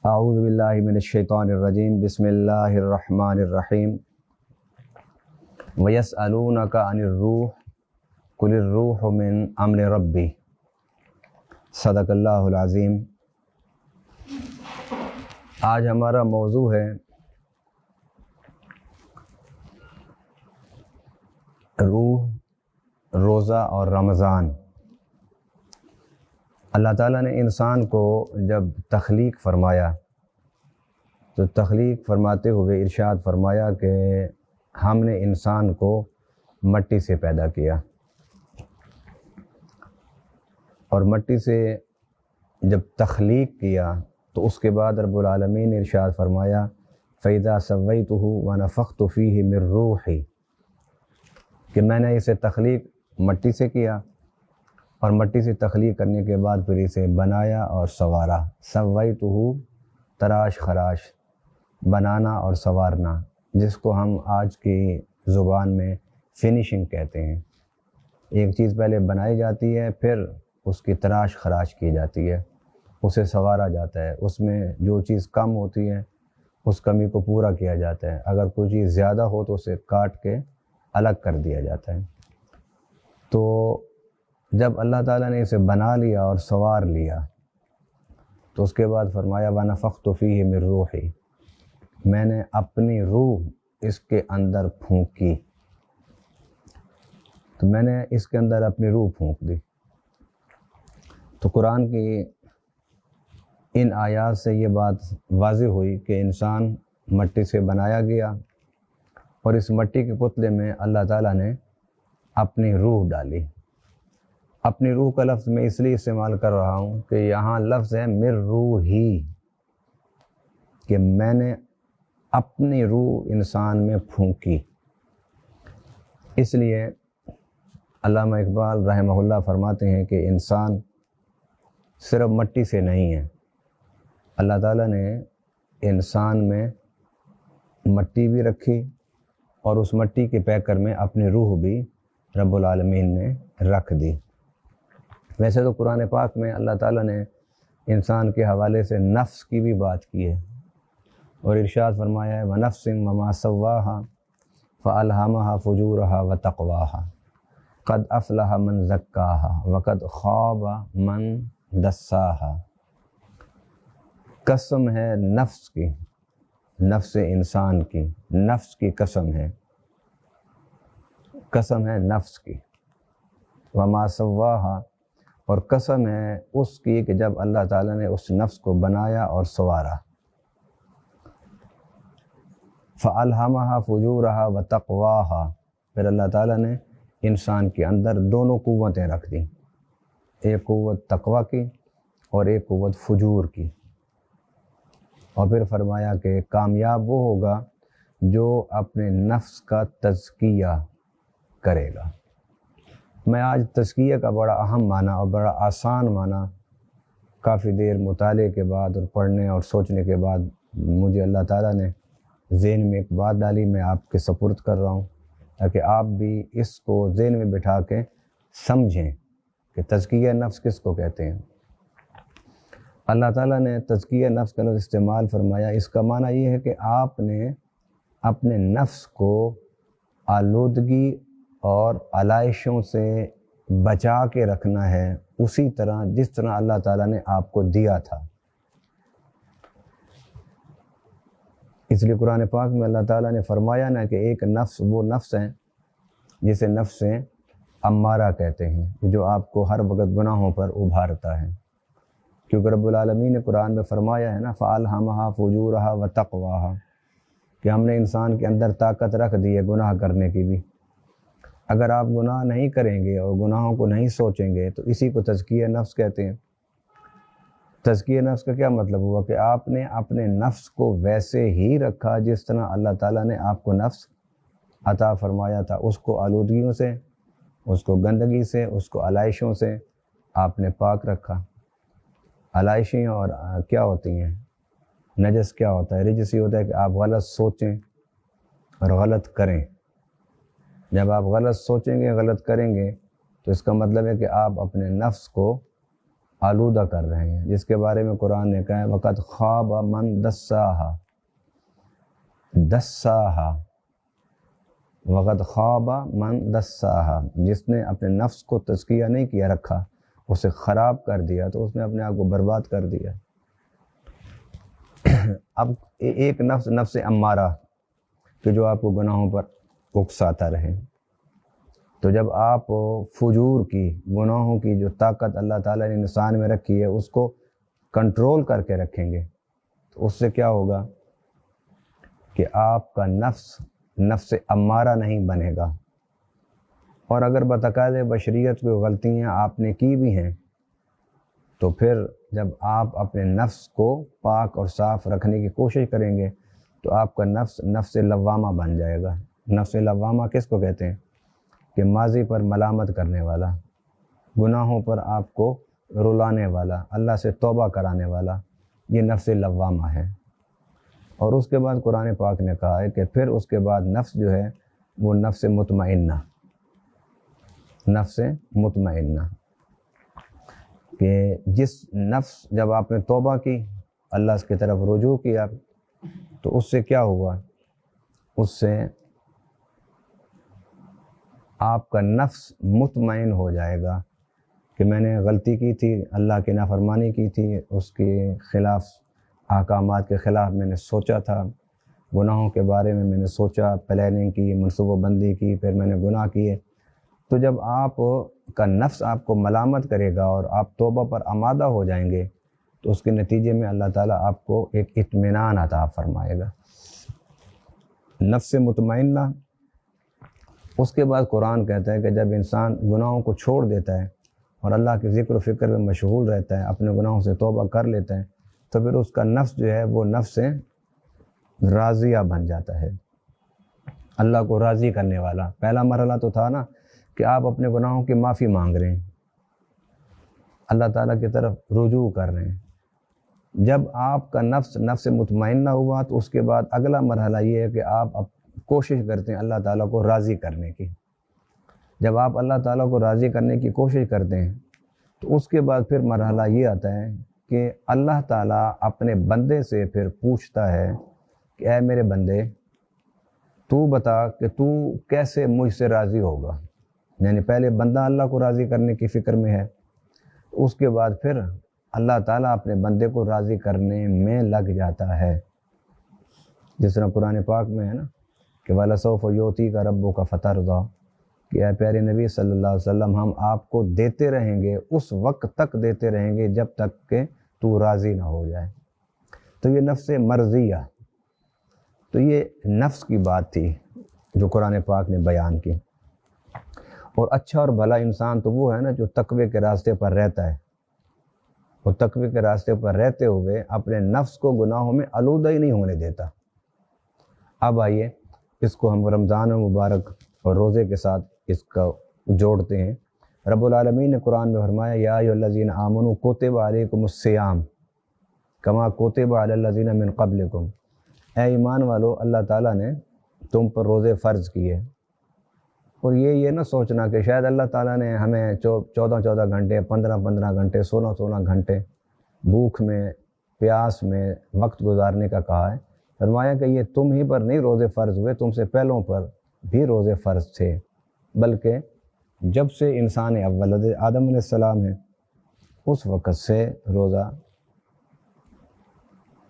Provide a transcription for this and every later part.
اعوذ باللہ من الشیطان الرجیم بسم اللہ الرحمن الرحیم وَيَسْأَلُونَكَ عَنِ الروح قُلِ الروح من امر ربی صدق اللہ العظیم۔ آج ہمارا موضوع ہے روح، روزہ اور رمضان۔ اللہ تعالیٰ نے انسان کو جب تخلیق فرمایا تو تخلیق فرماتے ہوئے ارشاد فرمایا کہ ہم نے انسان کو مٹی سے پیدا کیا، اور مٹی سے جب تخلیق کیا تو اس کے بعد رب العالمین نے ارشاد فرمایا فَإِذَا سَوَّيْتُهُ وَنَفَخْتُ فِيهِ مِن رُوحِي، کہ میں نے اسے تخلیق مٹی سے کیا اور مٹی سے تخلیق کرنے کے بعد پھر اسے بنایا اور سنوارا۔ سویتہ تراش خراش، بنانا اور سنوارنا، جس کو ہم آج کی زبان میں فنیشنگ کہتے ہیں۔ ایک چیز پہلے بنائی جاتی ہے، پھر اس کی تراش خراش کی جاتی ہے، اسے سنوارا جاتا ہے، اس میں جو چیز کم ہوتی ہے اس کمی کو پورا کیا جاتا ہے، اگر کوئی چیز زیادہ ہو تو اسے کاٹ کے الگ کر دیا جاتا ہے۔ تو جب اللہ تعالیٰ نے اسے بنا لیا اور سنوار لیا تو اس کے بعد فرمایا وَنَفَخْتُ فِيهِ مِن رُوحِي، میں نے اپنی روح اس کے اندر پھونکی، تو میں نے اس کے اندر اپنی روح پھونک دی۔ تو قرآن کی ان آیات سے یہ بات واضح ہوئی کہ انسان مٹی سے بنایا گیا، اور اس مٹی کے پتلے میں اللہ تعالیٰ نے اپنی روح ڈالی۔ اپنی روح کا لفظ میں اس لیے استعمال کر رہا ہوں کہ یہاں لفظ ہے مِن روحی، کہ میں نے اپنی روح انسان میں پھونکی۔ اس لیے علامہ اقبال رحمہ اللہ فرماتے ہیں کہ انسان صرف مٹی سے نہیں ہے، اللہ تعالیٰ نے انسان میں مٹی بھی رکھی اور اس مٹی کے پیکر میں اپنی روح بھی رب العالمین نے رکھ دی۔ ویسے تو قرآن پاک میں اللہ تعالیٰ نے انسان کے حوالے سے نفس کی بھی بات کی ہے، اور ارشاد فرمایا ہے وَنَفْسٍ وَمَا سَوَّاهَا فَأَلْهَمَهَا فُجُورَهَا وَتَقْوَاهَا قَدْ أَفْلَحَ مَنْ زَكَّاهَا وَقَدْ خَابَ مَنْ دَسَّاهَا۔ قسم ہے نفس کی، نفس انسان کی، نفس کی قسم ہے، قسم ہے نفس کی۔ وَمَا سَوَّاهَا، اور قسم ہے اس کی کہ جب اللہ تعالیٰ نے اس نفس کو بنایا اور سنوارا۔ فَأَلْهَمَهَا فُجُورَهَا وَتَقْوَاهَا، پھر اللہ تعالیٰ نے انسان کے اندر دونوں قوتیں رکھ دیں، ایک قوت تقوی کی اور ایک قوت فجور کی، اور پھر فرمایا کہ کامیاب وہ ہوگا جو اپنے نفس کا تزکیہ کرے گا۔ میں آج تزکیہ کا بڑا اہم معنی اور بڑا آسان معنی کافی دیر مطالعے کے بعد اور پڑھنے اور سوچنے کے بعد مجھے اللہ تعالیٰ نے ذہن میں ایک بات ڈالی، میں آپ کے سپرد کر رہا ہوں تاکہ آپ بھی اس کو ذہن میں بٹھا کے سمجھیں کہ تزکیہ نفس کس کو کہتے ہیں۔ اللہ تعالیٰ نے تزکیہ نفس کا لفظ استعمال فرمایا، اس کا معنی یہ ہے کہ آپ نے اپنے نفس کو آلودگی اور علائشوں سے بچا کے رکھنا ہے، اسی طرح جس طرح اللہ تعالیٰ نے آپ کو دیا تھا۔ اس لیے قرآن پاک میں اللہ تعالیٰ نے فرمایا نا کہ ایک نفس وہ نفس ہے جسے نفس امارہ کہتے ہیں، جو آپ کو ہر وقت گناہوں پر ابھارتا ہے، کیونکہ رب العالمین نے قرآن میں فرمایا ہے نا فَأَلْهَمَهَا فُجُورَهَا وَتَقْوَاهَا، کہ ہم نے انسان کے اندر طاقت رکھ دی ہے گناہ کرنے کی بھی۔ اگر آپ گناہ نہیں کریں گے اور گناہوں کو نہیں سوچیں گے تو اسی کو تزکیہ نفس کہتے ہیں۔ تزکیہ نفس کا کیا مطلب ہوا کہ آپ نے اپنے نفس کو ویسے ہی رکھا جس طرح اللہ تعالیٰ نے آپ کو نفس عطا فرمایا تھا، اس کو آلودگیوں سے، اس کو گندگی سے، اس کو علائشوں سے آپ نے پاک رکھا۔ علائشیں اور کیا ہوتی ہیں؟ نجس کیا ہوتا ہے؟ رجس یہ ہوتا ہے کہ آپ غلط سوچیں اور غلط کریں۔ جب آپ غلط سوچیں گے، غلط کریں گے تو اس کا مطلب ہے کہ آپ اپنے نفس کو آلودہ کر رہے ہیں، جس کے بارے میں قرآن نے کہا ہے وقد خواب من دساہا، دساہا، وقد خواب من دساہا، جس نے اپنے نفس کو تزکیہ نہیں کیا رکھا، اسے خراب کر دیا تو اس نے اپنے آپ کو برباد کر دیا۔ اب ایک نفس امارہ کہ جو آپ کو گناہوں پر اکساتا رہے، تو جب آپ فجور کی، گناہوں کی جو طاقت اللہ تعالیٰ نے انسان میں رکھی ہے اس کو کنٹرول کر کے رکھیں گے تو اس سے کیا ہوگا کہ آپ کا نفس امارہ نہیں بنے گا، اور اگر بتقاضۂ بشریت کوئی غلطیاں آپ نے کی بھی ہیں تو پھر جب آپ اپنے نفس کو پاک اور صاف رکھنے کی کوشش کریں گے تو آپ کا نفس لوامہ بن جائے گا۔ نفس لوامہ کس کو کہتے ہیں؟ کہ ماضی پر ملامت کرنے والا، گناہوں پر آپ کو رلانے والا، اللہ سے توبہ کرانے والا، یہ نفس لوامہ ہے۔ اور اس کے بعد قرآن پاک نے کہا ہے کہ پھر اس کے بعد نفس جو ہے وہ نفس مطمئنہ، نفس مطمئنہ، کہ جس نفس جب آپ نے توبہ کی، اللہ کی طرف رجوع کیا، تو اس سے کیا ہوا؟ اس سے آپ کا نفس مطمئن ہو جائے گا کہ میں نے غلطی کی تھی، اللہ کی نافرمانی کی تھی، اس کے خلاف، احکامات کے خلاف میں نے سوچا تھا، گناہوں کے بارے میں نے سوچا، پلاننگ کی، منصوبہ بندی کی، پھر میں نے گناہ کیے۔ تو جب آپ کا نفس آپ کو ملامت کرے گا اور آپ توبہ پر آمادہ ہو جائیں گے تو اس کے نتیجے میں اللہ تعالیٰ آپ کو ایک اطمینان عطا فرمائے گا، نفس مطمئنہ۔ اس کے بعد قرآن کہتا ہے کہ جب انسان گناہوں کو چھوڑ دیتا ہے اور اللہ کے ذکر و فکر میں مشغول رہتا ہے، اپنے گناہوں سے توبہ کر لیتا ہے، تو پھر اس کا نفس جو ہے وہ نفس راضیہ بن جاتا ہے، اللہ کو راضی کرنے والا۔ پہلا مرحلہ تو تھا نا کہ آپ اپنے گناہوں کی معافی مانگ رہے ہیں، اللہ تعالیٰ کی طرف رجوع کر رہے ہیں۔ جب آپ کا نفس مطمئنہ ہوا تو اس کے بعد اگلا مرحلہ یہ ہے کہ آپ کوشش کرتے ہیں اللہ تعالیٰ کو راضی کرنے کی۔ جب آپ اللہ تعالیٰ کو راضی کرنے کی کوشش کرتے ہیں تو اس کے بعد پھر مرحلہ یہ آتا ہے کہ اللہ تعالیٰ اپنے بندے سے پھر پوچھتا ہے کہ اے میرے بندے، تو بتا کہ تو کیسے مجھ سے راضی ہوگا۔ یعنی پہلے بندہ اللہ کو راضی کرنے کی فکر میں ہے، اس کے بعد پھر اللہ تعالیٰ اپنے بندے کو راضی کرنے میں لگ جاتا ہے، جس طرح قرآن پاک میں ہے نا کہ وَلَسَوْفَ يُعْطِيكَ رَبُّكَ فَتَرْضَىٰ، کہ اے پیارے نبی صلی اللہ علیہ وسلم، ہم آپ کو دیتے رہیں گے، اس وقت تک دیتے رہیں گے جب تک کہ تو راضی نہ ہو جائے۔ تو یہ نفس مرضیہ، تو یہ نفس کی بات تھی جو قرآن پاک نے بیان کی۔ اور اچھا اور بھلا انسان تو وہ ہے نا جو تقوی کے راستے پر رہتا ہے، اور تقوی کے راستے پر رہتے ہوئے اپنے نفس کو گناہوں میں آلودہ ہی نہیں ہونے دیتا۔ اب آئیے اس کو ہم رمضان مبارک اور روزے کے ساتھ اس کا جوڑتے ہیں۔ رب العالمین نے قرآن میں فرمایا یا ایھا الذین آمنوا کتب علیکم الصیام کما کتب علی الذین من قبلکم، اے ایمان والو، اللہ تعالیٰ نے تم پر روزے فرض کیے۔ اور یہ نہ سوچنا کہ شاید اللہ تعالیٰ نے ہمیں 14 گھنٹے، 15 گھنٹے، 16 گھنٹے بھوک میں، پیاس میں وقت گزارنے کا کہا ہے۔ فرمایا کہ یہ تم ہی پر نہیں روزے فرض ہوئے، تم سے پہلوں پر بھی روزے فرض تھے، بلکہ جب سے انسان اول آدم علیہ السلام ہے اس وقت سے روزہ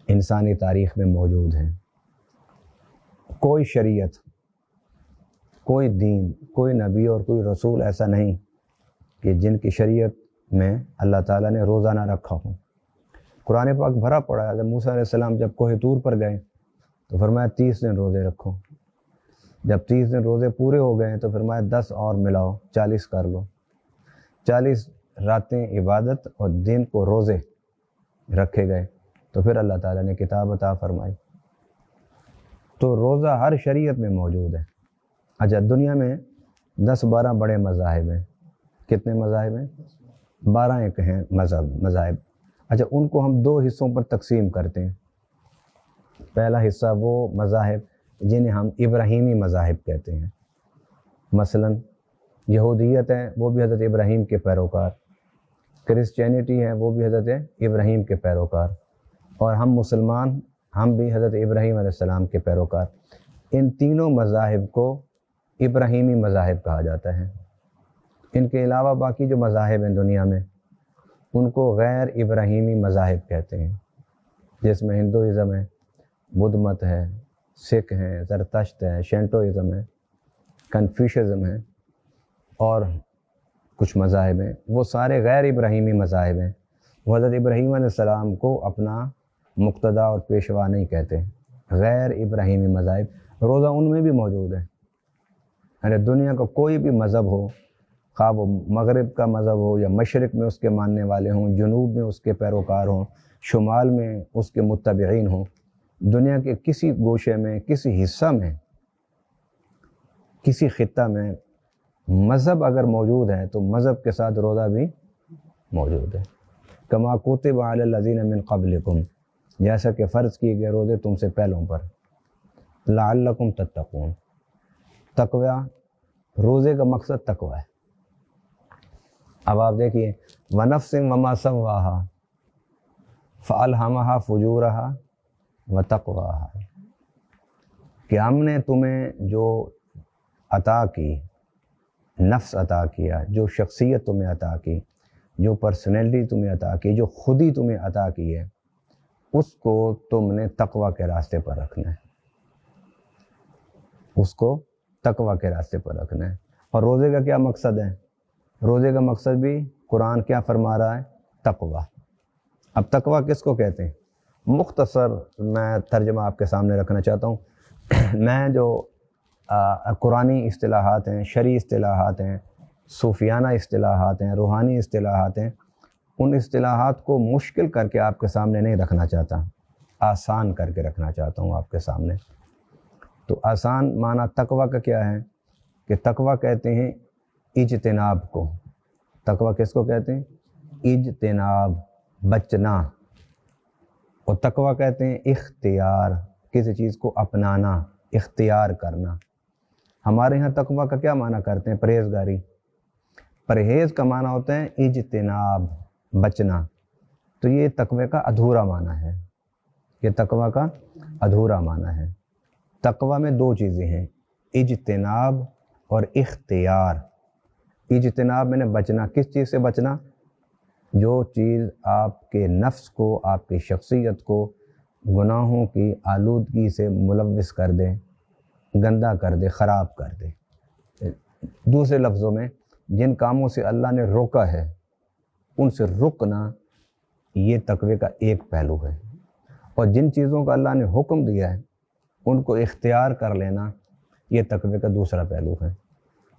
انسانی تاریخ میں موجود ہے۔ کوئی شریعت، کوئی دین، کوئی نبی اور کوئی رسول ایسا نہیں کہ جن کی شریعت میں اللہ تعالیٰ نے روزہ نہ رکھا ہو۔ قرآن پاک بھرا پڑا ہے۔ حضرت موسیٰ علیہ السلام جب کوہ طور پر گئے تو فرمایا 30 دن روزے رکھو۔ جب 30 دن روزے پورے ہو گئے تو فرمایا 10 اور ملاؤ، 40 کر لو۔ 40 راتیں عبادت اور دن کو روزے رکھے گئے تو پھر اللہ تعالیٰ نے کتاب عطا فرمائی۔ تو روزہ ہر شریعت میں موجود ہے۔ اچھا، دنیا میں 10-12 بڑے مذاہب ہیں۔ کتنے مذاہب ہیں؟ 12 ایک ہیں مذاہب۔ اچھا، ان کو ہم 2 حصوں پر تقسیم کرتے ہیں۔ پہلا حصہ وہ مذاہب جنہیں ہم ابراہیمی مذاہب کہتے ہیں، مثلا یہودیت ہے، وہ بھی حضرت ابراہیم کے پیروکار، کرسچینٹی ہے وہ بھی حضرت ابراہیم کے پیروکار، اور ہم مسلمان ہم بھی حضرت ابراہیم علیہ السلام کے پیروکار۔ ان تینوں مذاہب کو ابراہیمی مذاہب کہا جاتا ہے۔ ان کے علاوہ باقی جو مذاہب ہیں دنیا میں ان کو غیر ابراہیمی مذاہب کہتے ہیں، جس میں ہندوازم ہے، بدھ مت ہے، سکھ ہیں، زرتشت ہے، شینٹوازم ہے، کنفیوشزم ہے، اور کچھ مذاہب ہیں، وہ سارے غیر ابراہیمی مذاہب ہیں۔ وہ حضرت ابراہیم علیہ السلام کو اپنا مقتدا اور پیشوا نہیں کہتے۔ غیر ابراہیمی مذاہب روزہ ان میں بھی موجود ہے۔ یعنی دنیا کا کوئی بھی مذہب ہو، خواہ وہ مغرب کا مذہب ہو یا مشرق میں اس کے ماننے والے ہوں، جنوب میں اس کے پیروکار ہوں، شمال میں اس کے متبعین ہوں، دنیا کے کسی گوشے میں، کسی حصہ میں، کسی خطہ میں مذہب اگر موجود ہے تو مذہب کے ساتھ روزہ بھی موجود ہے۔ کما کتب علی الذین من قبلکم، جیسا کہ فرض کیے گئے روزے تم سے پہلوں پر، لعلکم تتقون، تقوی، روزے کا مقصد تقوی ہے۔ اب آپ دیکھیے وَنَفْسٍ وَمَا سَوَّاهَا فَأَلْهَمَهَا فُجُورَهَا وَتَقْوَاهَا، کہ ہم نے تمہیں جو عطا کی، نفس عطا کیا، جو شخصیت تمہیں عطا کی، جو پرسنالٹی تمہیں عطا کی، جو خودی تمہیں عطا کی ہے، اس کو تم نے تقوی کے راستے پر رکھنا ہے، اس کو تقوی کے راستے پر رکھنا ہے۔ اور روزے کا کیا مقصد ہے؟ روزے کا مقصد بھی قرآن کیا فرما رہا ہے؟ تقوی۔ اب تقوی کس کو کہتے ہیں؟ مختصر میں ترجمہ آپ کے سامنے رکھنا چاہتا ہوں۔ میں جو قرآنی اصطلاحات ہیں، شرعی اصطلاحات ہیں، صوفیانہ اصطلاحات ہیں، روحانی اصطلاحات ہیں، ان اصطلاحات کو مشکل کر کے آپ کے سامنے نہیں رکھنا چاہتا، آسان کر کے رکھنا چاہتا ہوں آپ کے سامنے۔ تو آسان معنی تقوی کا کیا ہے کہ تقوی کہتے ہیں اجتناب کو۔ تقوی کس کو کہتے ہیں؟ اجتناب، بچنا۔ اور تقوی کہتے ہیں اختیار، کسی چیز کو اپنانا، اختیار کرنا۔ ہمارے ہاں تقوی کا کیا معنی کرتے ہیں؟ پرہیزگاری۔ پرہیز کا معنی ہوتا ہے اجتناب، بچنا۔ تو یہ تقوی کا ادھورا معنی ہے، یہ تقوی کا ادھورا معنی ہے۔ تقوی میں دو چیزیں ہیں، اجتناب اور اختیار۔ اجتناب میں نے بچنا، کس چیز سے بچنا؟ جو چیز آپ کے نفس کو، آپ کی شخصیت کو گناہوں کی آلودگی سے ملوث کر دے، گندا کر دے، خراب کر دے۔ دوسرے لفظوں میں جن کاموں سے اللہ نے روکا ہے ان سے رکنا، یہ تقوی کا ایک پہلو ہے۔ اور جن چیزوں کا اللہ نے حکم دیا ہے ان کو اختیار کر لینا، یہ تقوی کا دوسرا پہلو ہے۔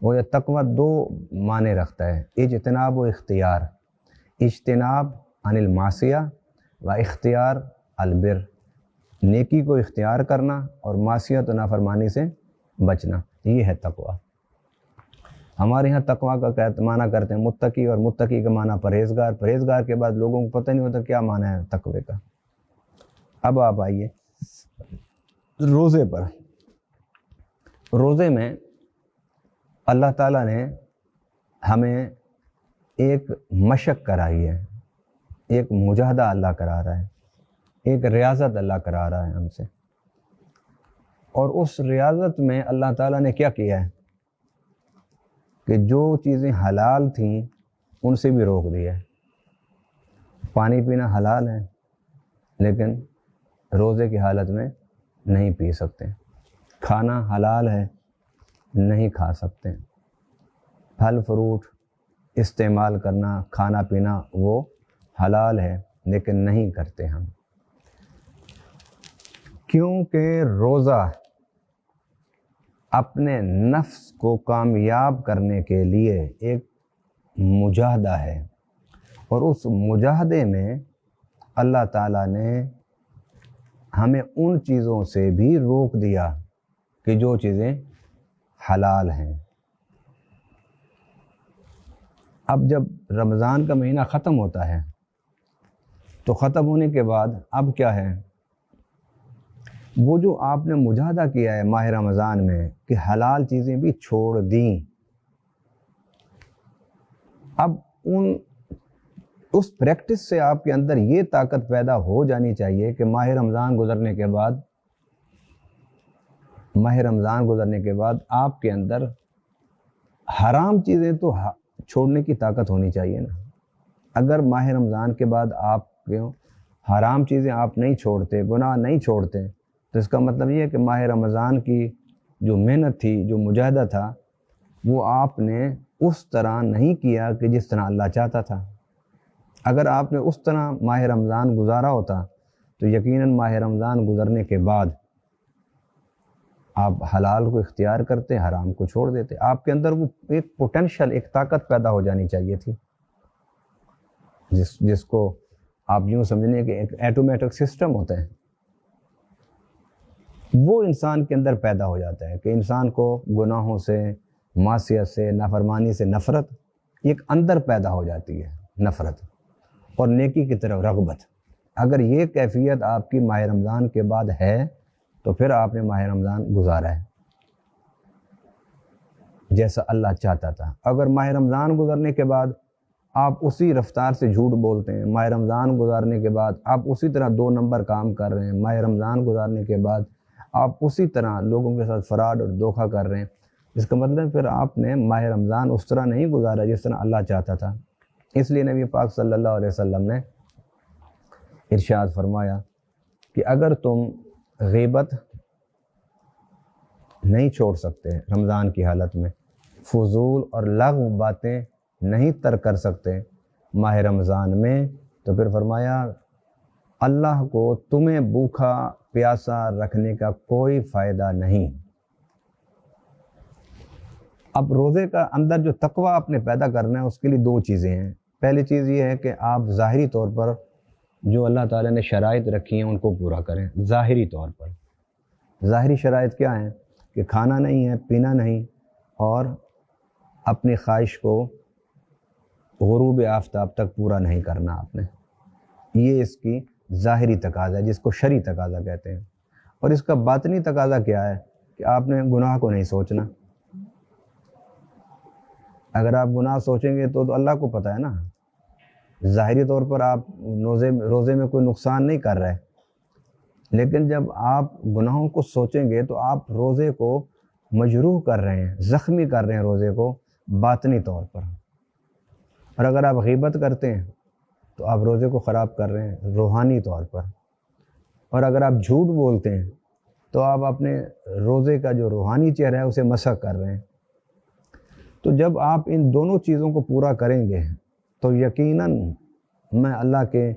وہ یہ تقوی دو معنی رکھتا ہے، اجتناب و اختیار۔ اجتناب عن المعصیہ و اختیار البر، نیکی کو اختیار کرنا اور معصیت و نافرمانی سے بچنا، یہ ہے تقوی۔ ہمارے ہاں تقوی کا معنی کرتے ہیں متقی، اور متقی کا معنی پرہیزگار۔ پرہیزگار کے بعد لوگوں کو پتہ نہیں ہوتا کیا معنی ہے تقوی کا۔ اب آپ آئیے روزے پر۔ روزے میں اللہ تعالیٰ نے ہمیں ایک مشق کرائی ہے، ایک مجاہدہ اللہ کرا رہا ہے، ایک ریاضت اللہ کرا رہا ہے ہم سے۔ اور اس ریاضت میں اللہ تعالیٰ نے کیا کیا ہے کہ جو چیزیں حلال تھیں ان سے بھی روک دیا ہے۔ پانی پینا حلال ہے لیکن روزے کی حالت میں نہیں پی سکتے۔ کھانا حلال ہے، نہیں کھا سکتے۔ پھل فروٹ استعمال کرنا، کھانا پینا وہ حلال ہے لیکن نہیں کرتے ہم، کیونکہ روزہ اپنے نفس کو کامیاب کرنے کے لیے ایک مجاہدہ ہے، اور اس مجاہدے میں اللہ تعالیٰ نے ہمیں ان چیزوں سے بھی روک دیا کہ جو چیزیں حلال ہیں۔ اب جب رمضان کا مہینہ ختم ہوتا ہے تو ختم ہونے کے بعد اب کیا ہے؟ وہ جو آپ نے مجاہدہ کیا ہے ماہ رمضان میں کہ حلال چیزیں بھی چھوڑ دیں، اب ان اس پریکٹس سے آپ کے اندر یہ طاقت پیدا ہو جانی چاہیے کہ ماہ رمضان گزرنے کے بعد آپ کے اندر حرام چیزیں تو چھوڑنے کی طاقت ہونی چاہیے نا. اگر ماہ رمضان کے بعد آپ حرام چیزیں آپ نہیں چھوڑتے، گناہ نہیں چھوڑتے، تو اس کا مطلب یہ ہے کہ ماہ رمضان کی جو محنت تھی، جو مجاہدہ تھا، وہ آپ نے اس طرح نہیں کیا کہ جس طرح اللہ چاہتا تھا. اگر آپ نے اس طرح ماہ رمضان گزارا ہوتا تو یقیناً ماہ رمضان گزرنے کے بعد آپ حلال کو اختیار کرتے، حرام کو چھوڑ دیتے. آپ کے اندر وہ ایک پوٹینشل، ایک طاقت پیدا ہو جانی چاہیے تھی، جس کو آپ یوں سمجھنے کہ ایک ایٹومیٹک سسٹم ہوتا ہے، وہ انسان کے اندر پیدا ہو جاتا ہے کہ انسان کو گناہوں سے، معصیت سے، نافرمانی سے نفرت ایک اندر پیدا ہو جاتی ہے، نفرت اور نیکی کی طرف رغبت. اگر یہ کیفیت آپ کی ماہ رمضان کے بعد ہے تو پھر آپ نے ماہ رمضان گزارا ہے جیسا اللہ چاہتا تھا. اگر ماہ رمضان گزرنے کے بعد آپ اسی رفتار سے جھوٹ بولتے ہیں، ماہ رمضان گزارنے کے بعد آپ اسی طرح 2 نمبر کام کر رہے ہیں، ماہ رمضان گزارنے کے بعد آپ اسی طرح لوگوں کے ساتھ فراڈ اور دھوکہ کر رہے ہیں، اس کا مطلب پھر آپ نے ماہ رمضان اس طرح نہیں گزارا جس طرح اللہ چاہتا تھا. اس لیے نبی پاک صلی اللہ علیہ وسلم نے ارشاد فرمایا کہ اگر تم غیبت نہیں چھوڑ سکتے رمضان کی حالت میں، فضول اور لغو باتیں نہیں ترک کر سکتے ماہ رمضان میں، تو پھر فرمایا اللہ کو تمہیں بھوکا پیاسا رکھنے کا کوئی فائدہ نہیں. اب روزے کا اندر جو تقویٰ آپ نے پیدا کرنا ہے اس کے لیے 2 چیزیں ہیں. پہلی چیز یہ ہے کہ آپ ظاہری طور پر جو اللہ تعالیٰ نے شرائط رکھی ہیں ان کو پورا کریں. ظاہری طور پر ظاہری شرائط کیا ہیں کہ کھانا نہیں ہے، پینا نہیں، اور اپنی خواہش کو غروب آفتاب تک پورا نہیں کرنا آپ نے. یہ اس کی ظاہری تقاضا ہے جس کو شرعی تقاضا کہتے ہیں. اور اس کا باطنی تقاضا کیا ہے کہ آپ نے گناہ کو نہیں سوچنا. اگر آپ گناہ سوچیں گے تو اللہ کو پتہ ہے نا. ظاہری طور پر آپ روزے میں کوئی نقصان نہیں کر رہے، لیکن جب آپ گناہوں کو سوچیں گے تو آپ روزے کو مجروح کر رہے ہیں، زخمی کر رہے ہیں روزے کو باطنی طور پر. اور اگر آپ غیبت کرتے ہیں تو آپ روزے کو خراب کر رہے ہیں روحانی طور پر. اور اگر آپ جھوٹ بولتے ہیں تو آپ اپنے روزے کا جو روحانی چہرہ ہے اسے مسخ کر رہے ہیں. تو جب آپ ان دونوں چیزوں کو پورا کریں گے تو یقیناً میں اللہ کے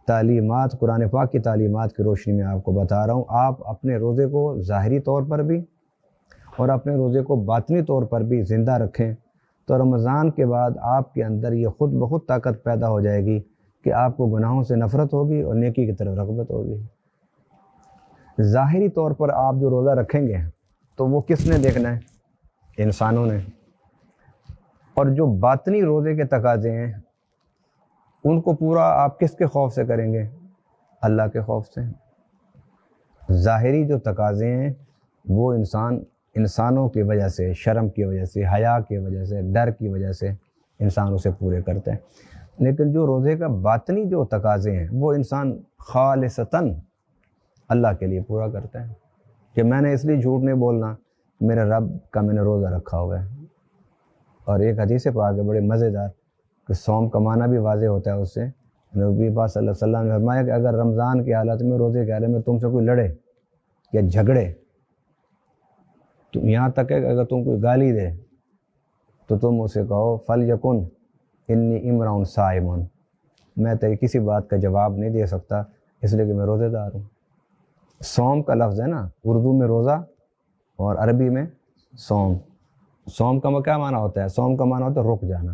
تعلیمات، قرآن پاک کی تعلیمات کی روشنی میں آپ کو بتا رہا ہوں، آپ اپنے روزے کو ظاہری طور پر بھی اور اپنے روزے کو باطنی طور پر بھی زندہ رکھیں تو رمضان کے بعد آپ کے اندر یہ خود بخود طاقت پیدا ہو جائے گی کہ آپ کو گناہوں سے نفرت ہوگی اور نیکی کی طرف رغبت ہوگی. ظاہری طور پر آپ جو روزہ رکھیں گے تو وہ کس نے دیکھنا ہے؟ انسانوں نے. اور جو باطنی روزے کے تقاضے ہیں ان کو پورا آپ کس کے خوف سے کریں گے؟ اللہ کے خوف سے. ظاہری جو تقاضے ہیں وہ انسانوں کی وجہ سے، شرم کی وجہ سے، حیا کی وجہ سے، ڈر کی وجہ سے انسان اسے پورے کرتے ہیں. لیکن جو روزے کا باطنی جو تقاضے ہیں وہ انسان خالصتاً اللہ کے لیے پورا کرتا ہے کہ میں نے اس لیے جھوٹ نہیں بولنا، میرے رب کا میں نے روزہ رکھا ہوا ہے. اور ایک حدیث پاک ہے بڑے مزیدار کہ صوم کمانا بھی واضح ہوتا ہے اس سے. نبی پاک صلی اللہ علیہ وسلم نے فرمایا کہ اگر رمضان کی حالت میں، روزے کی حالت میں تم سے کوئی لڑے یا جھگڑے، تو یہاں تک ہے کہ اگر تم کوئی گالی دے تو تم اسے کہو فلیکن انی امرؤ صائم، میں تیری کسی بات کا جواب نہیں دے سکتا اس لیے کہ میں روزے دار ہوں. صوم کا لفظ ہے نا، اردو میں روزہ اور عربی میں صوم. صوم کا کیا معنی ہوتا ہے؟ صوم کا معنی ہوتا ہے رک جانا.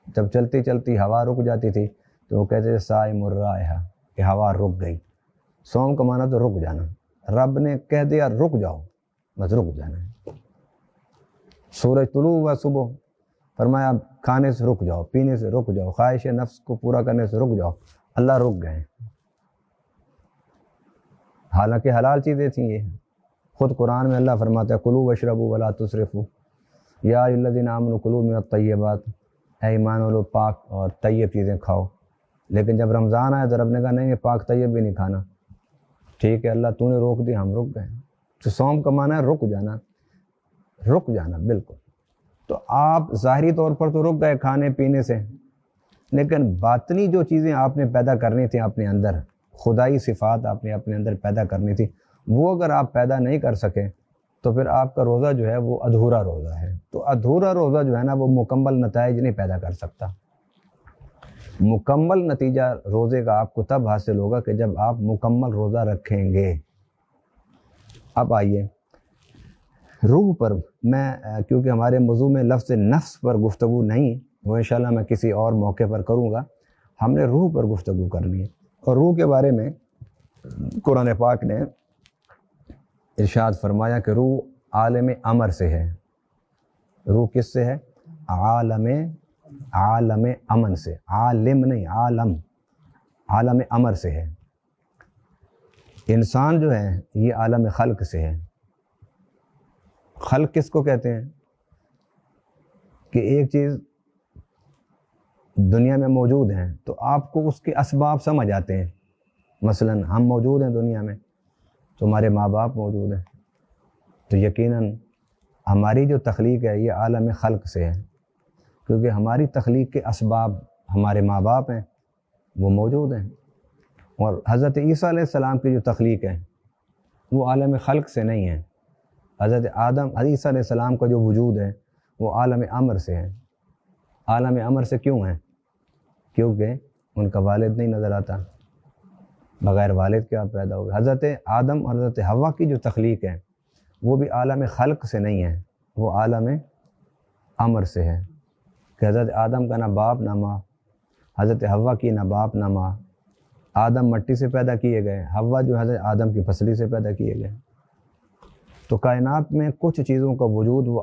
جب چلتی چلتی ہوا رک جاتی تھی تو وہ کہتے تھے صائم الرائحہ، کہ ہوا رک گئی. صوم کا معنی تو رک جانا. رب نے کہہ دیا رک جاؤ، بس رک جانا ہے. سورج طلوع ہوا صبح، فرمایا کھانے سے رک جاؤ، پینے سے رک جاؤ، خواہش نفس کو پورا کرنے سے رک جاؤ. اللہ رک گئے. حالانکہ حلال چیزیں تھیں یہ. خود قرآن میں اللہ فرماتا ہے کلوا واشربوا ولا تسرفوا یا ایھا الذین آمنوا کلوا من الطیبات اے ایمان والو پاک اور طیب چیزیں کھاؤ، لیکن جب رمضان آیا تو رب نے کہا نہیں، یہ پاک طیب بھی نہیں کھانا۔ ٹھیک ہے اللہ تو نے روک دی، ہم رک گئے۔ تو صوم کا معنی ہے رک جانا، رک جانا بالکل۔ تو آپ ظاہری طور پر تو رک گئے کھانے پینے سے، لیکن باطنی جو چیزیں آپ نے پیدا کرنی تھیں اپنے اندر، خدائی صفات آپ نے اپنے اندر پیدا کرنی تھی، وہ اگر آپ پیدا نہیں کر سکے تو پھر آپ کا روزہ جو ہے وہ ادھورا روزہ ہے۔ تو ادھورا روزہ جو ہے نا وہ مکمل نتائج نہیں پیدا کر سکتا۔ مکمل نتیجہ روزے کا آپ کو تب حاصل ہوگا کہ جب آپ مکمل روزہ رکھیں گے۔ اب آئیے روح پر، میں کیونکہ ہمارے موضوع میں لفظ نفس پر گفتگو نہیں، وہ انشاءاللہ میں کسی اور موقع پر کروں گا، ہم نے روح پر گفتگو کرنی ہے۔ اور روح کے بارے میں قرآن پاک نے ارشاد فرمایا کہ روح عالم امر سے ہے۔ روح کس سے ہے؟ عالم امن سے، عالم نہیں، عالم امر سے ہے۔ انسان جو ہے یہ عالم خلق سے ہے۔ خلق کس کو کہتے ہیں؟ کہ ایک چیز دنیا میں موجود ہیں تو آپ کو اس کے اسباب سمجھ آتے ہیں۔ مثلا ہم موجود ہیں دنیا میں تو ہمارے ماں باپ موجود ہیں، تو یقیناً ہماری جو تخلیق ہے یہ عالم خلق سے ہے، کیونکہ ہماری تخلیق کے اسباب ہمارے ماں باپ ہیں، وہ موجود ہیں۔ اور حضرت عیسیٰ علیہ السلام کی جو تخلیق ہے وہ عالم خلق سے نہیں ہے۔ حضرت عیسیٰ علیہ السلام کا جو وجود ہے وہ عالم امر سے ہے۔ عالم امر سے کیوں ہے؟ کیونکہ ان کا والد نہیں نظر آتا، بغیر والد کے آپ پیدا ہوئے۔ حضرت آدم اور حضرت حوا کی جو تخلیق ہے وہ بھی عالم خلق سے نہیں ہے، وہ عالم امر سے ہے، کہ حضرت آدم کا نہ باپ نہ ماں، حضرت حوا کی نہ باپ نہ ماں۔ آدم مٹی سے پیدا کیے گئے، حوا جو حضرت آدم کی پسلی سے پیدا کیے گئے۔ تو کائنات میں کچھ چیزوں کا وجود وہ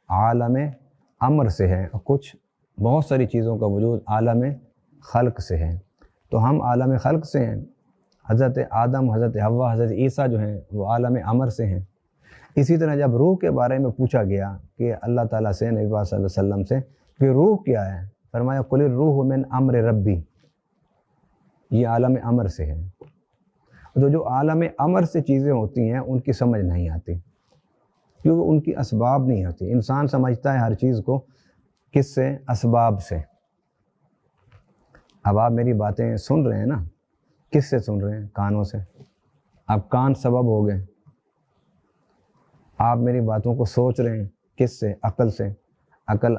عالم امر سے ہے، اور کچھ بہت ساری چیزوں کا وجود عالم خلق سے ہے۔ تو ہم عالم خلق سے ہیں، حضرت آدم، حضرت حوا، حضرت عیسیٰ جو ہیں وہ عالم امر سے ہیں۔ اسی طرح جب روح کے بارے میں پوچھا گیا کہ اللہ تعالیٰ سے، نبی پاک صلی اللہ علیہ وسلم سے، کہ روح کیا ہے، فرمایا قل الروح من امر ربی، یہ عالم امر سے ہے۔ تو جو عالم امر سے چیزیں ہوتی ہیں ان کی سمجھ نہیں آتی، کیونکہ ان کی اسباب نہیں آتی۔ انسان سمجھتا ہے ہر چیز کو کس سے؟ اسباب سے۔ اب آپ میری باتیں سن رہے ہیں نا، کس سے سن رہے ہیں؟ کانوں سے۔ اب کان سبب ہو گئے۔ آپ میری باتوں کو سوچ رہے ہیں کس سے؟ عقل سے، عقل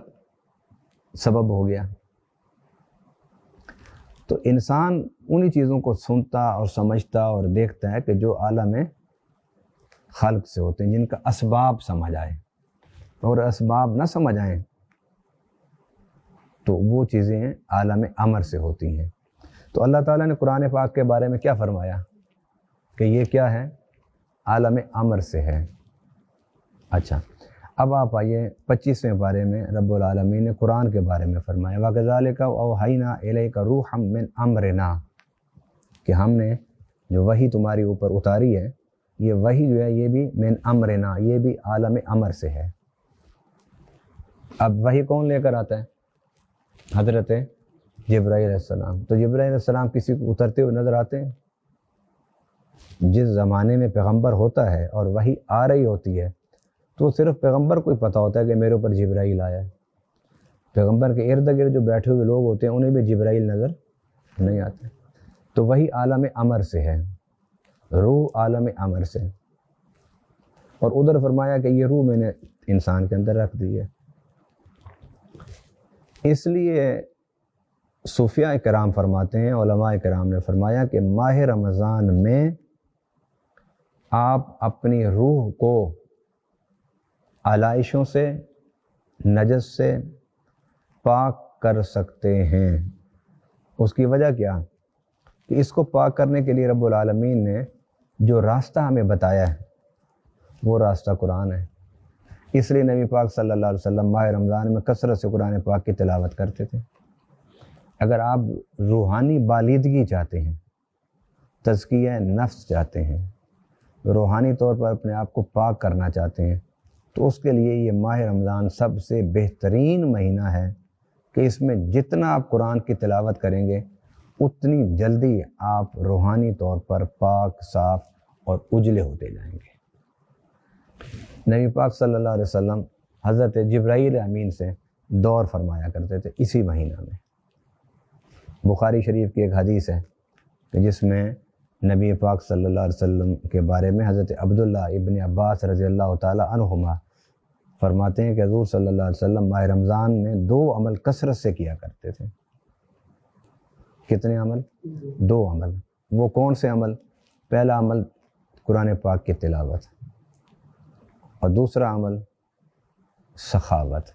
سبب ہو گیا۔ تو انسان انہی چیزوں کو سنتا اور سمجھتا اور دیکھتا ہے کہ جو عالم خلق سے ہوتے ہیں، جن کا اسباب سمجھ آئے، اور اسباب نہ سمجھ آئیں تو وہ چیزیں عالم امر سے ہوتی ہیں۔ تو اللہ تعالیٰ نے قرآن پاک کے بارے میں کیا فرمایا کہ یہ کیا ہے؟ عالم امر سے ہے۔ اچھا، اب آپ آئیے 25ویں پارے میں رب العالمین نے قرآن کے بارے میں فرمایا وَكَذَلِكَ أَوْحَيْنَا إِلَيْكَ رُوحًا مِّنْ أَمْرِنَا، کہ ہم نے جو وحی تمہاری اوپر اتاری ہے، یہ وحی جو ہے یہ بھی من امرنا، یہ بھی عالم امر سے ہے۔ اب وحی کون لے کر آتا ہے؟ حضرت جبرائیل علیہ السلام۔ تو جبرائیل علیہ السلام کسی کو اترتے ہوئے نظر آتے ہیں؟ جس زمانے میں پیغمبر ہوتا ہے اور وحی آ رہی ہوتی ہے تو صرف پیغمبر کو ہی پتہ ہوتا ہے کہ میرے اوپر جبرائیل آیا ہے۔ پیغمبر کے ارد گرد جو بیٹھے ہوئے لوگ ہوتے ہیں انہیں بھی جبرائیل نظر نہیں آتے۔ تو وہی عالم امر سے ہے، روح عالم امر سے۔ اور ادھر فرمایا کہ یہ روح میں نے انسان کے اندر رکھ دی ہے۔ اس لیے صوفیاء کرام فرماتے ہیں، علماء کرام نے فرمایا کہ ماہ رمضان میں آپ اپنی روح کو علائشوں سے، نجس سے پاک کر سکتے ہیں۔ اس کی وجہ کیا؟ کہ اس کو پاک کرنے کے لیے رب العالمین نے جو راستہ ہمیں بتایا ہے وہ راستہ قرآن ہے۔ اس لیے نبی پاک صلی اللہ علیہ وسلم ماہ رمضان میں کثرت سے قرآن پاک کی تلاوت کرتے تھے۔ اگر آپ روحانی بالیدگی چاہتے ہیں، تزکیہ نفس چاہتے ہیں، روحانی طور پر اپنے آپ کو پاک کرنا چاہتے ہیں، تو اس کے لیے یہ ماہ رمضان سب سے بہترین مہینہ ہے کہ اس میں جتنا آپ قرآن کی تلاوت کریں گے اتنی جلدی آپ روحانی طور پر پاک، صاف اور اجلے ہوتے جائیں گے۔ نبی پاک صلی اللہ علیہ وسلم حضرت جبرائیل امین سے دور فرمایا کرتے تھے اسی مہینہ میں۔ بخاری شریف کی ایک حدیث ہے کہ جس میں نبی پاک صلی اللہ علیہ وسلم کے بارے میں حضرت عبداللہ ابن عباس رضی اللہ تعالی عنہما فرماتے ہیں کہ حضور صلی اللہ علیہ وسلم ماہ رمضان میں 2 عمل کثرت سے کیا کرتے تھے۔ کتنے عمل؟ 2 عمل۔ وہ کون سے عمل؟ پہلا عمل قرآن پاک کی تلاوت، اور دوسرا عمل سخاوت،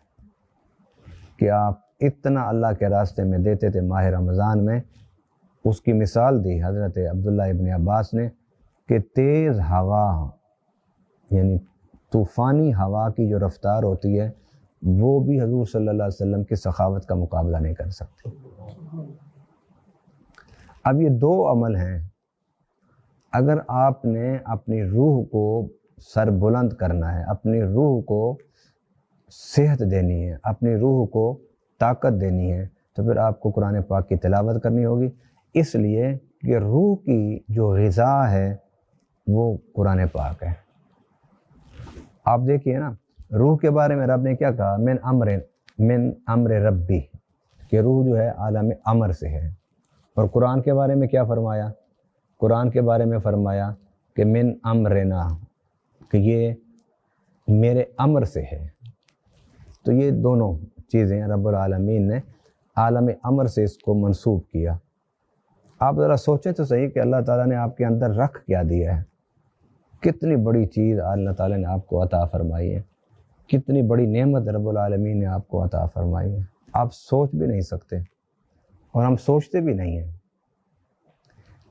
کہ آپ اتنا اللہ کے راستے میں دیتے تھے ماہ رمضان میں۔ اس کی مثال دی حضرت عبداللہ ابن عباس نے کہ تیز ہوا، یعنی طوفانی ہوا کی جو رفتار ہوتی ہے وہ بھی حضور صلی اللہ علیہ وسلم کی سخاوت کا مقابلہ نہیں کر سکتی۔ اب یہ 2 عمل ہیں، اگر آپ نے اپنی روح کو سر بلند کرنا ہے، اپنی روح کو صحت دینی ہے، اپنی روح کو طاقت دینی ہے، تو پھر آپ کو قرآن پاک کی تلاوت کرنی ہوگی، اس لیے کہ روح کی جو غذا ہے وہ قرآن پاک ہے۔ آپ دیکھیے نا، روح کے بارے میں رب نے کیا کہا؟ من امر ربی، کہ روح جو ہے عالم امر سے ہے۔ اور قرآن کے بارے میں کیا فرمایا؟ قرآن کے بارے میں فرمایا کہ من امرنا، کہ یہ میرے امر سے ہے۔ تو یہ دونوں چیزیں رب العالمین نے عالم امر سے اس کو منسوب کیا۔ آپ ذرا سوچیں تو صحیح کہ اللہ تعالیٰ نے آپ کے اندر رکھ کیا دیا ہے، کتنی بڑی چیز اللہ تعالیٰ نے آپ کو عطا فرمائی ہے، کتنی بڑی نعمت رب العالمین نے آپ کو عطا فرمائی ہے، آپ سوچ بھی نہیں سکتے، اور ہم سوچتے بھی نہیں ہیں۔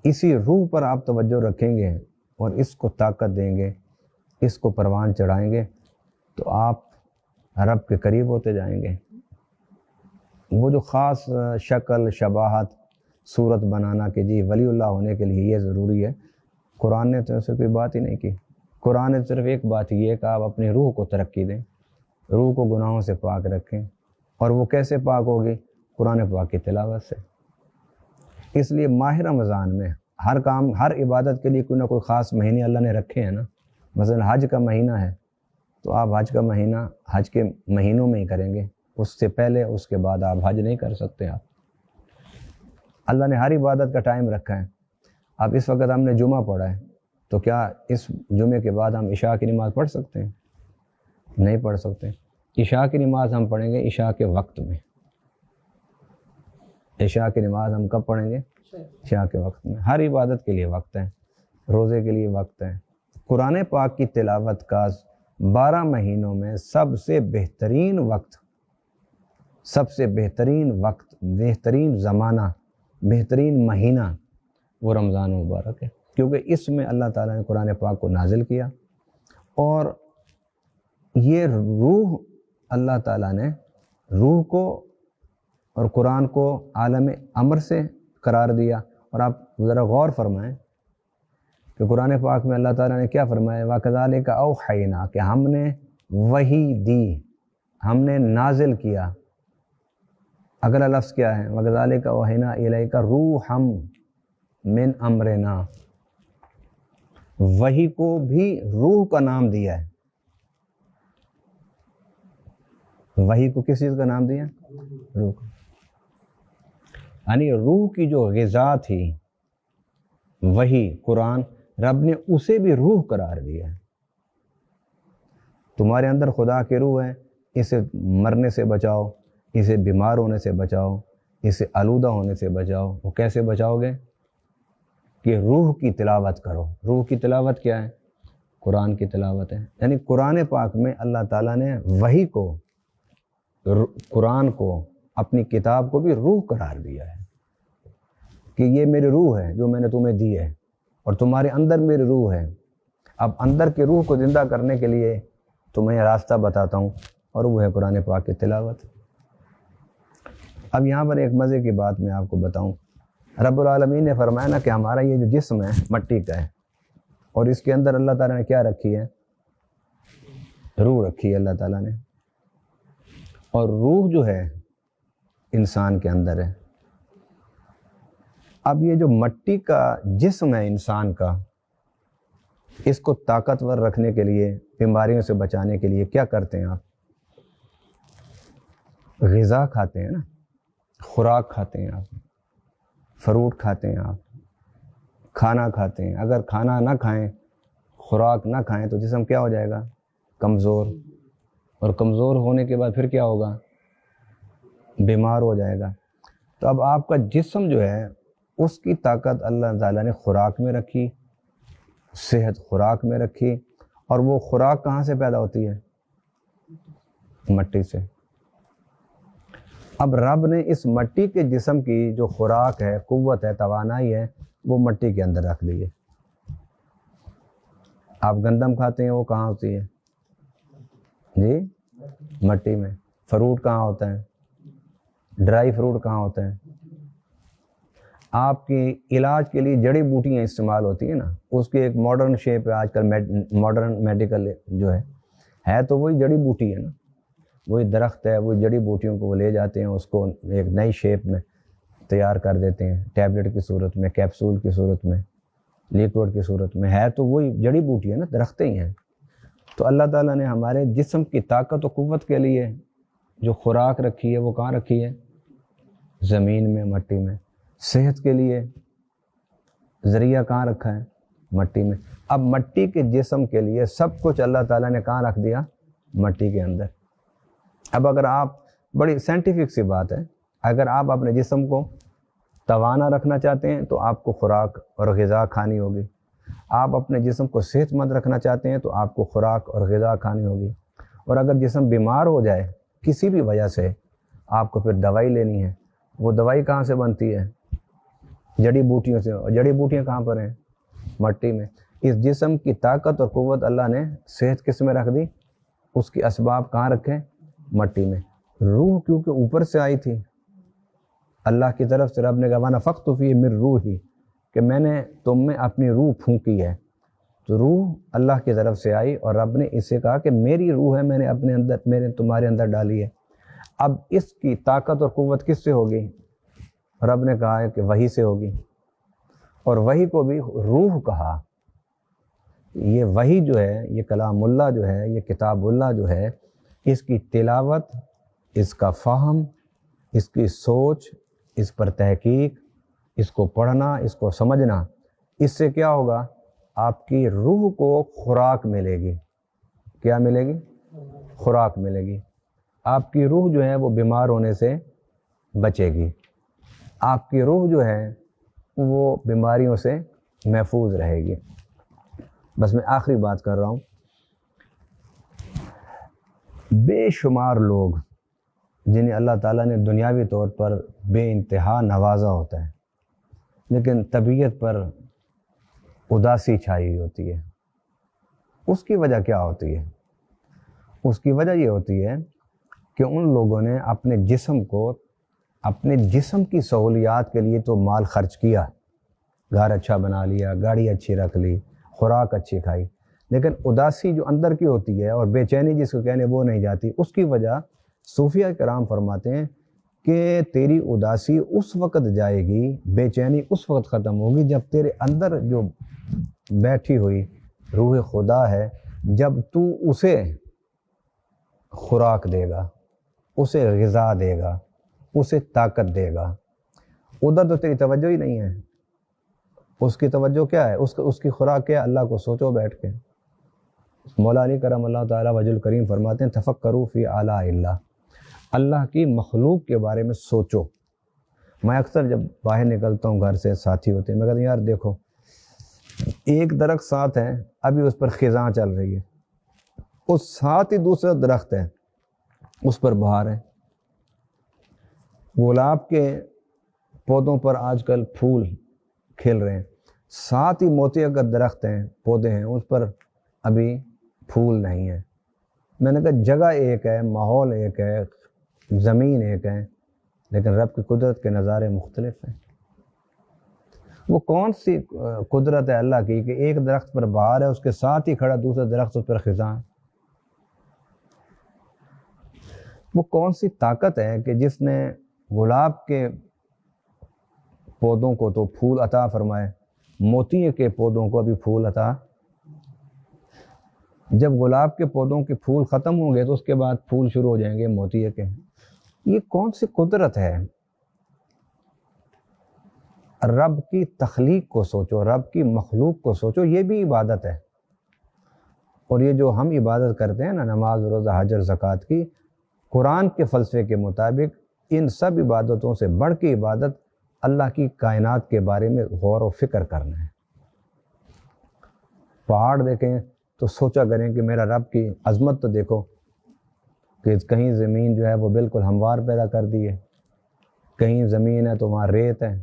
اسی روح پر آپ توجہ رکھیں گے اور اس کو طاقت دیں گے، اس کو پروان چڑھائیں گے، تو آپ رب کے قریب ہوتے جائیں گے۔ وہ جو خاص شکل، شباہت، صورت بنانا کہ جی ولی اللہ ہونے کے لیے یہ ضروری ہے، قرآن نے تو ایسے کوئی بات ہی نہیں کی۔ قرآن نے صرف ایک بات یہ ہے کہ آپ اپنی روح کو ترقی دیں، روح کو گناہوں سے پاک رکھیں، اور وہ کیسے پاک ہوگی؟ قرآن پاک کی تلاوت سے۔ اس لیے ماہ رمضان میں ہر کام، ہر عبادت کے لیے کوئی نہ کوئی خاص مہینے اللہ نے رکھے ہیں نا۔ مثلا حج کا مہینہ ہے تو آپ حج کا مہینہ حج کے مہینوں میں ہی کریں گے، اس سے پہلے اس کے بعد آپ حج نہیں کر سکتے۔ آپ اللہ نے ہر عبادت کا ٹائم رکھا ہے۔ اب اس وقت ہم نے جمعہ پڑھا ہے تو کیا اس جمعے کے بعد ہم عشاء کی نماز پڑھ سکتے ہیں؟ نہیں پڑھ سکتے۔ عشاء کی نماز ہم پڑھیں گے عشاء کے وقت میں۔ عشاء کی نماز ہم کب پڑھیں گے؟ عشاء کے وقت میں۔ ہر عبادت کے لیے وقت ہے، روزے کے لیے وقت ہے۔ قرآن پاک کی تلاوت کا 12 مہینوں میں سب سے بہترین وقت، سب سے بہترین وقت، بہترین زمانہ، بہترین مہینہ وہ رمضان مبارک ہے، کیونکہ اس میں اللہ تعالیٰ نے قرآن پاک کو نازل کیا، اور یہ روح، اللہ تعالیٰ نے روح کو اور قرآن کو عالم امر سے قرار دیا۔ اور آپ ذرا غور فرمائیں کہ قرآن پاک میں اللہ تعالیٰ نے کیا فرمایا؟ وَكَذَلِكَ أَوْحَيْنَا، کہ ہم نے وحی دی، ہم نے نازل کیا۔ اگلا لفظ کیا ہے؟ وَكَذَلِكَ أَوْحَيْنَا إِلَيْكَ رُوحًا مِّنْ أَمْرِنَا، وحی کو بھی روح کا نام دیا ہے۔ وحی کو کس چیز کا نام دیا؟ روح کا، یعنی روح کی جو غذا تھی وحی قرآن، رب نے اسے بھی روح قرار دیا ہے۔ تمہارے اندر خدا کی روح ہے، اسے مرنے سے بچاؤ، اسے بیمار ہونے سے بچاؤ، اسے آلودہ ہونے سے بچاؤ۔ وہ کیسے بچاؤ گے؟ کہ روح کی تلاوت کرو۔ روح کی تلاوت کیا ہے؟ قرآن کی تلاوت ہے۔ یعنی قرآن پاک میں اللہ تعالیٰ نے وحی کو، قرآن کو، اپنی کتاب کو بھی روح قرار دیا ہے کہ یہ میری روح ہے جو میں نے تمہیں دی ہے، اور تمہارے اندر میری روح ہے۔ اب اندر کے روح کو زندہ کرنے کے لیے تمہیں راستہ بتاتا ہوں، اور وہ ہے قرآن پاک کی تلاوت۔ اب یہاں پر ایک مزے کی بات میں آپ کو بتاؤں، رب العالمین نے فرمایا نا کہ ہمارا یہ جو جسم ہے مٹی کا ہے، اور اس کے اندر اللہ تعالیٰ نے کیا رکھی ہے؟ روح رکھی ہے اللہ تعالیٰ نے۔ اور روح جو ہے انسان کے اندر ہے۔ اب یہ جو مٹی کا جسم ہے انسان کا، اس کو طاقتور رکھنے کے لیے، بیماریوں سے بچانے کے لیے کیا کرتے ہیں آپ؟ غذا کھاتے ہیں نا، خوراک کھاتے ہیں آپ، فروٹ کھاتے ہیں آپ، کھانا کھاتے ہیں۔ اگر کھانا نہ کھائیں، خوراک نہ کھائیں تو جسم کیا ہو جائے گا؟ کمزور، اور کمزور ہونے کے بعد پھر کیا ہوگا؟ بیمار ہو جائے گا۔ تو اب آپ کا جسم جو ہے اس کی طاقت اللہ تعالیٰ نے خوراک میں رکھی، صحت خوراک میں رکھی، اور وہ خوراک کہاں سے پیدا ہوتی ہے؟ مٹی سے۔ اب رب نے اس مٹی کے جسم کی جو خوراک ہے، قوت ہے، توانائی ہے، وہ مٹی کے اندر رکھ دی ہے۔ آپ گندم کھاتے ہیں، وہ کہاں ہوتی ہے؟ جی مٹی میں۔ فروٹ کہاں ہوتا ہے؟ ڈرائی فروٹ کہاں ہوتا ہے؟ آپ کی علاج کے لیے جڑی بوٹیاں استعمال ہوتی ہیں نا، اس کی ایک ماڈرن شیپ ہے آج کل، ماڈرن میڈیکل جو ہے تو وہی جڑی بوٹی ہے نا، وہی درخت ہے، وہی جڑی بوٹیوں کو وہ لے جاتے ہیں، اس کو ایک نئی شیپ میں تیار کر دیتے ہیں، ٹیبلٹ کی صورت میں، کیپسول کی صورت میں، لیکوڈ کی صورت میں، ہے تو وہی جڑی بوٹی ہے نا، درخت ہی ہیں۔ تو اللہ تعالیٰ نے ہمارے جسم کی طاقت و قوت کے لیے جو خوراک رکھی ہے وہ کہاں رکھی ہے؟ زمین میں، مٹی میں۔ صحت کے لیے ذریعہ کہاں رکھا ہے؟ مٹی میں۔ اب مٹی کے جسم کے لیے سب کچھ اللہ تعالیٰ نے کہاں رکھ دیا؟ مٹی کے اندر۔ اب اگر آپ، بڑی سائنٹیفک سی بات ہے، اگر آپ اپنے جسم کو توانا رکھنا چاہتے ہیں تو آپ کو خوراک اور غذا کھانی ہوگی، آپ اپنے جسم کو صحت مند رکھنا چاہتے ہیں تو آپ کو خوراک اور غذا کھانی ہوگی، اور اگر جسم بیمار ہو جائے کسی بھی وجہ سے، آپ کو پھر دوائی لینی ہے۔ وہ دوائی کہاں سے بنتی ہے؟ جڑی بوٹیوں سے، اور جڑی بوٹیاں کہاں پر ہیں؟ مٹی میں۔ اس جسم کی طاقت اور قوت اللہ نے صحت کس میں رکھ دی؟ اس کی اسباب کہاں رکھے؟ مٹی میں۔ روح کیونکہ اوپر سے آئی تھی، اللہ کی طرف سے رب نے کہا وَنَفَخْتُ فِيهِ مِن رُوحِي، کہ میں نے تم میں اپنی روح پھونکی ہے۔ تو روح اللہ کی طرف سے آئی، اور رب نے اس سے کہا کہ میری روح ہے، میں نے اپنے اندر، میں نے تمہارے اندر ڈالی ہے۔ اب اس کی طاقت اور قوت کس سے ہوگی؟ رب نے کہا ہے کہ وحی سے ہوگی، اور وحی کو بھی روح کہا۔ یہ وحی جو ہے، یہ کلام اللہ جو ہے، یہ کتاب اللہ جو ہے، اس کی تلاوت، اس کا فہم، اس کی سوچ، اس پر تحقیق، اس کو پڑھنا، اس کو سمجھنا، اس سے کیا ہوگا؟ آپ کی روح کو خوراک ملے گی۔ کیا ملے گی؟ خوراک ملے گی۔ آپ کی روح جو ہے وہ بیمار ہونے سے بچے گی، آپ کی روح جو ہے وہ بیماریوں سے محفوظ رہے گی۔ بس میں آخری بات کر رہا ہوں، بے شمار لوگ جنہیں اللہ تعالیٰ نے دنیاوی طور پر بے انتہا نوازا ہوتا ہے، لیکن طبیعت پر اداسی چھائی ہوئی ہوتی ہے۔ اس کی وجہ کیا ہوتی ہے؟ اس کی وجہ یہ ہوتی ہے کہ ان لوگوں نے اپنے جسم کو، اپنے جسم کی سہولیات کے لیے تو مال خرچ کیا، گھر اچھا بنا لیا، گاڑی اچھی رکھ لی، خوراک اچھی کھائی، لیکن اداسی جو اندر کی ہوتی ہے اور بے چینی جس کو کہنے وہ نہیں جاتی۔ اس کی وجہ صوفیہ کرام فرماتے ہیں کہ تیری اداسی اس وقت جائے گی، بے چینی اس وقت ختم ہوگی جب تیرے اندر جو بیٹھی ہوئی روح خدا ہے، جب تو اسے خوراک دے گا، اسے غذا دے گا، اسے طاقت دے گا۔ ادھر تو تیری توجہ ہی نہیں ہے۔ اس کی توجہ کیا ہے؟ اس کی خوراک کیا ہے؟ اللہ کو سوچو بیٹھ کے۔ مولا علی کرم اللہ تعالیٰ وجہ الکریم فرماتے ہیں تفکروا فی آلاء اللہ، اللہ کی مخلوق کے بارے میں سوچو۔ میں اکثر جب باہر نکلتا ہوں، گھر سے ساتھی ہوتے ہیں، میں کہتا ہوں یار دیکھو، ایک درخت ساتھ ہے، ابھی اس پر خزاں چل رہی ہے، اس ساتھ ہی دوسرا درخت ہے، اس پر بہار ہے۔ گلاب کے پودوں پر آج کل پھول کھل رہے ہیں، ساتھ ہی موتی اگر درخت ہیں، پودے ہیں، اس پر ابھی پھول نہیں ہے۔ میں نے کہا جگہ ایک ہے، ماحول ایک ہے، زمین ایک ہے، لیکن رب کی قدرت کے نظارے مختلف ہیں۔ وہ کون سی قدرت ہے اللہ کی کہ ایک درخت پر بہار ہے، اس کے ساتھ ہی کھڑا دوسرا درخت اس پر خزاں ہے؟ وہ کون سی طاقت ہے کہ جس نے گلاب کے پودوں کو تو پھول عطا فرمائے، موتی کے پودوں کو بھی پھول عطا۔ جب گلاب کے پودوں کے پھول ختم ہوں گے تو اس کے بعد پھول شروع ہو جائیں گے موتی کے۔ یہ کون سی قدرت ہے؟ رب کی تخلیق کو سوچو، رب کی مخلوق کو سوچو، یہ بھی عبادت ہے۔ اور یہ جو ہم عبادت کرتے ہیں نا، نماز، روزہ، حج اور زکوٰۃ کی، قرآن کے فلسفے کے مطابق ان سب عبادتوں سے بڑھ کے عبادت اللہ کی کائنات کے بارے میں غور و فکر کرنا ہے۔ پہاڑ دیکھیں تو سوچا کریں کہ میرا رب کی عظمت تو دیکھو، کہ کہیں زمین جو ہے وہ بالکل ہموار پیدا کر دی ہے، کہیں زمین ہے تو وہاں ریت ہے،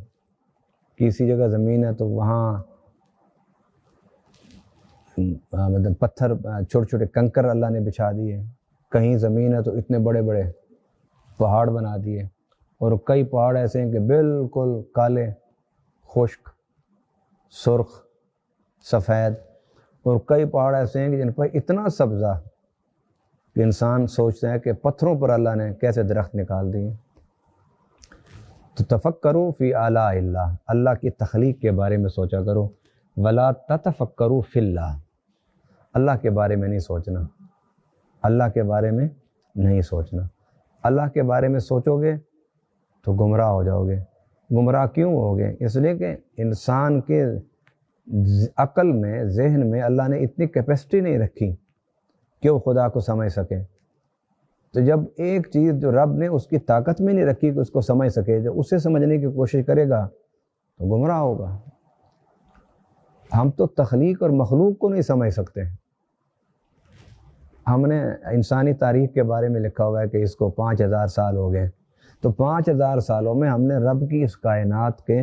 کسی جگہ زمین ہے تو وہاں مطلب پتھر، چھوٹے چھوٹے کنکر اللہ نے بچھا دیے، کہیں زمین ہے تو اتنے بڑے بڑے پہاڑ بنا دیے، اور کئی پہاڑ ایسے ہیں کہ بالکل کالے، خشک، سرخ، سفید، اور کئی پہاڑ ایسے ہیں کہ جن پر اتنا سبزہ کہ انسان سوچتا ہے کہ پتھروں پر اللہ نے کیسے درخت نکال دیے۔ تو تفکروا فی آلاء اللہ، اللہ کی تخلیق کے بارے میں سوچا کرو، ولا تتفکروا فی اللہ، اللہ کے بارے میں نہیں سوچنا، اللہ کے بارے میں نہیں سوچنا۔ اللہ کے بارے میں سوچو گے تو گمراہ ہو جاؤ گے۔ گمراہ کیوں ہوگے؟ اس لیے کہ انسان کے عقل میں، ذہن میں اللہ نے اتنی کیپیسٹی نہیں رکھی کہ وہ خدا کو سمجھ سکے۔ تو جب ایک چیز جو رب نے اس کی طاقت میں نہیں رکھی کہ اس کو سمجھ سکے، جب اسے سمجھنے کی کوشش کرے گا تو گمراہ ہوگا۔ ہم تو تخلیق اور مخلوق کو نہیں سمجھ سکتے۔ ہم نے انسانی تاریخ کے بارے میں لکھا ہوا ہے کہ اس کو 5000 سال ہو گئے، تو 5000 سالوں میں ہم نے رب کی اس کائنات کے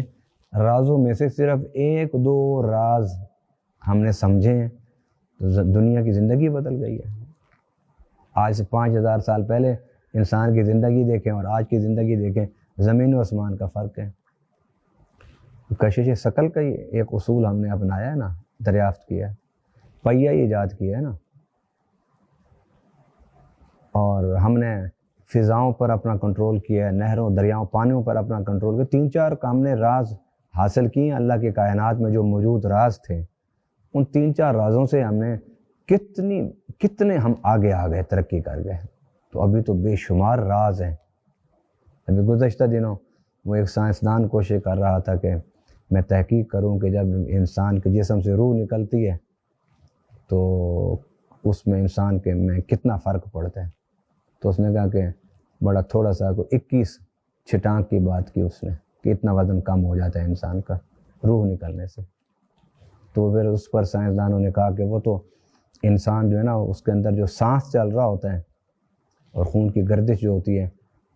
رازوں میں سے صرف 1-2 راز ہم نے سمجھے ہیں، تو دنیا کی زندگی بدل گئی ہے۔ آج سے 5000 سال پہلے انسان کی زندگی دیکھیں اور آج کی زندگی دیکھیں، زمین و آسمان کا فرق ہے۔ کشش ثقل کا ہی ایک اصول ہم نے اپنایا ہے نا، دریافت کیا ہے، پہیہ ہی ایجاد کیا ہے نا، اور ہم نے فضاؤں پر اپنا کنٹرول کیا ہے، نہروں، دریاؤں، پانیوں پر اپنا کنٹرول کیا۔ 3-4 ہم نے راز حاصل کیے ہیں اللہ کی کائنات میں جو موجود راز تھے، ان 3-4 رازوں سے ہم نے کتنے ہم آگے آ گئے، ترقی کر گئے۔ تو ابھی تو بے شمار راز ہیں۔ ابھی گزشتہ دنوں وہ ایک سائنسدان کوشش کر رہا تھا کہ میں تحقیق کروں کہ جب انسان کے جسم سے روح نکلتی ہے تو اس میں انسان کے میں کتنا فرق پڑتا ہے۔ تو اس نے کہا کہ بڑا تھوڑا سا 21 چھٹانک کی بات کی اس نے، کہ اتنا وزن کم ہو جاتا ہے انسان کا روح نکلنے سے۔ تو پھر اس پر سائنسدانوں نے کہا کہ وہ تو انسان جو ہے نا، اس کے اندر جو سانس چل رہا ہوتا ہے اور خون کی گردش جو ہوتی ہے،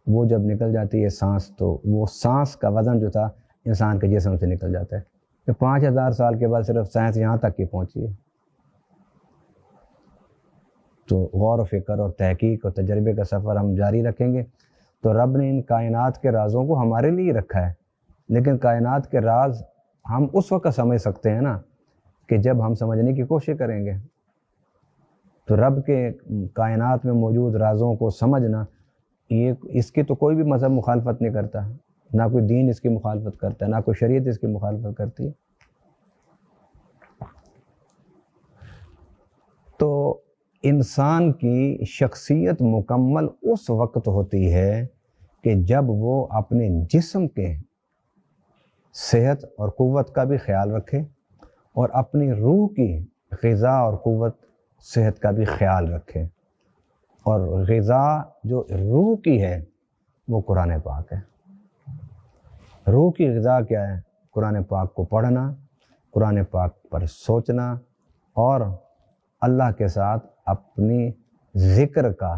وہ جب نکل جاتی ہے سانس، تو وہ سانس کا وزن جو تھا انسان کے جسم سے نکل جاتا ہے۔ کہ 5000 سال کے بعد صرف سائنس یہاں تک کی پہنچی ہے۔ تو غور و فکر اور تحقیق اور تجربے کا سفر ہم جاری رکھیں گے تو رب نے ان کائنات کے رازوں کو ہمارے لیے رکھا ہے، لیکن کائنات کے راز ہم اس وقت سمجھ سکتے ہیں نا کہ جب ہم سمجھنے کی کوشش کریں گے۔ تو رب کے کائنات میں موجود رازوں کو سمجھنا، یہ اس کی تو کوئی بھی مذہب مخالفت نہیں کرتا، نہ کوئی دین اس کی مخالفت کرتا ہے، نہ کوئی شریعت اس کی مخالفت کرتی ہے۔ تو انسان کی شخصیت مکمل اس وقت ہوتی ہے کہ جب وہ اپنے جسم کے صحت اور قوت کا بھی خیال رکھے اور اپنی روح کی غذا اور قوت صحت کا بھی خیال رکھے۔ اور غذا جو روح کی ہے وہ قرآن پاک ہے۔ روح کی غذا کیا ہے؟ قرآن پاک کو پڑھنا، قرآن پاک پر سوچنا، اور اللہ کے ساتھ اپنی ذکر کا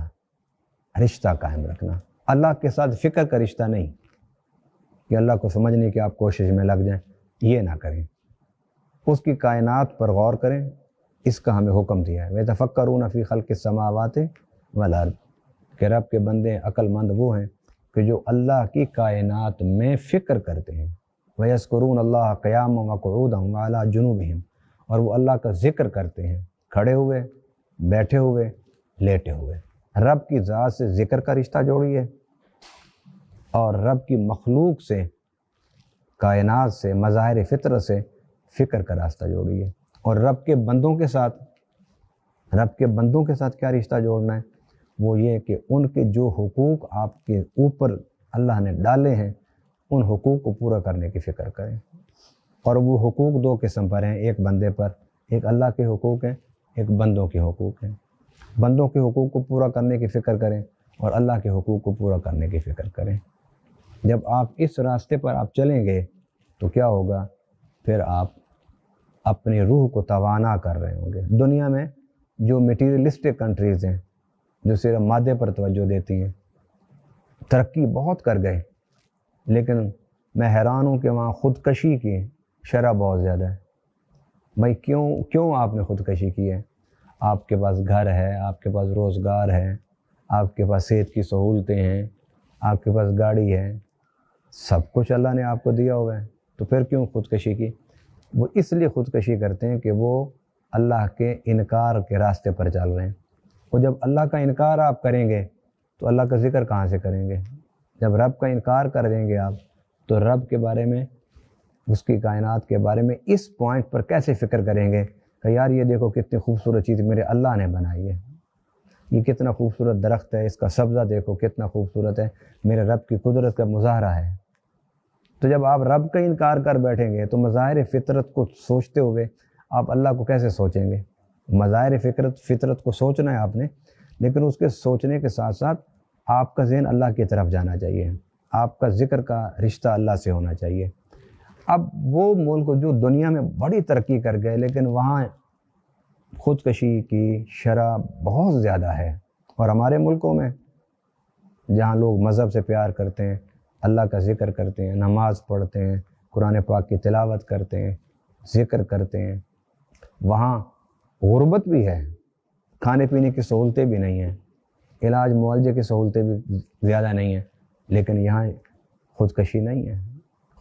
رشتہ قائم رکھنا۔ اللہ کے ساتھ فکر کا رشتہ نہیں کہ اللہ کو سمجھنے کی آپ کوشش میں لگ جائیں، یہ نہ کریں۔ اس کی کائنات پر غور کریں، اس کا ہمیں حکم دیا ہے۔ وَيَتَفَكَّرُونَ فِي خَلْقِ السَّمَاوَاتِ وَالْأَرْضِ، کہ رب کے بندے عقل مند وہ ہیں کہ جو اللہ کی کائنات میں فکر کرتے ہیں۔ وَيَذْكُرُونَ اللَّهَ قِيَامًا وَقُعُودًا وَعَلَىٰ جُنُوبِهِمْ، اور وہ اللہ کا ذکر کرتے ہیں کھڑے ہوئے، بیٹھے ہوئے، لیٹے ہوئے۔ رب کی ذات سے ذکر کا رشتہ جوڑیے اور رب کی مخلوق سے، کائنات سے، مظاہر فطرت سے فکر کا راستہ جوڑیے۔ اور رب کے بندوں کے ساتھ کیا رشتہ جوڑنا ہے؟ وہ یہ کہ ان کے جو حقوق آپ کے اوپر اللہ نے ڈالے ہیں ان حقوق کو پورا کرنے کی فکر کریں۔ اور وہ حقوق دو قسم پر ہیں، ایک بندے پر، ایک اللہ کے حقوق ہیں، ایک بندوں کے حقوق ہیں۔ بندوں کے حقوق کو پورا کرنے کی فکر کریں اور اللہ کے حقوق کو پورا کرنے کی فکر کریں۔ جب آپ اس راستے پر آپ چلیں گے تو کیا ہوگا؟ پھر آپ اپنی روح کو توانا کر رہے ہوں گے۔ دنیا میں جو میٹیریلسٹک کنٹریز ہیں، جو صرف مادے پر توجہ دیتی ہیں، ترقی بہت کر گئے، لیکن میں حیران ہوں کہ وہاں خودکشی کی شرح بہت زیادہ ہے۔ بھائی کیوں آپ نے خودکشی کی ہے؟ آپ کے پاس گھر ہے، آپ کے پاس روزگار ہے، آپ کے پاس صحت کی سہولتیں ہیں، آپ کے پاس گاڑی ہے، سب کچھ اللہ نے آپ کو دیا ہوا ہے، تو پھر کیوں خودکشی کی؟ وہ اس لیے خودکشی کرتے ہیں کہ وہ اللہ کے انکار کے راستے پر چل رہے ہیں۔ اور جب اللہ کا انکار آپ کریں گے تو اللہ کا ذکر کہاں سے کریں گے؟ جب رب کا انکار کر دیں گے آپ تو رب کے بارے میں، اس کی کائنات کے بارے میں اس پوائنٹ پر کیسے فکر کریں گے کہ یار یہ دیکھو کتنی خوبصورت چیز میرے اللہ نے بنائی ہے، یہ کتنا خوبصورت درخت ہے، اس کا سبزہ دیکھو کتنا خوبصورت ہے، میرے رب کی قدرت کا مظاہرہ ہے۔ تو جب آپ رب کا انکار کر بیٹھیں گے تو مظاہر فطرت کو سوچتے ہوئے آپ اللہ کو کیسے سوچیں گے؟ مظاہر فطرت کو سوچنا ہے آپ نے، لیکن اس کے سوچنے کے ساتھ ساتھ آپ کا ذہن اللہ کی طرف جانا چاہیے، آپ کا ذکر کا رشتہ اللہ سے ہونا چاہیے۔ اب وہ ملک جو دنیا میں بڑی ترقی کر گئے لیکن وہاں خودکشی کی شرح بہت زیادہ ہے، اور ہمارے ملکوں میں جہاں لوگ مذہب سے پیار کرتے ہیں، اللہ کا ذکر کرتے ہیں، نماز پڑھتے ہیں، قرآن پاک کی تلاوت کرتے ہیں، ذکر کرتے ہیں، وہاں غربت بھی ہے، کھانے پینے کی سہولتیں بھی نہیں ہیں، علاج معالجے کی سہولتیں بھی زیادہ نہیں ہیں، لیکن یہاں خودکشی نہیں ہے،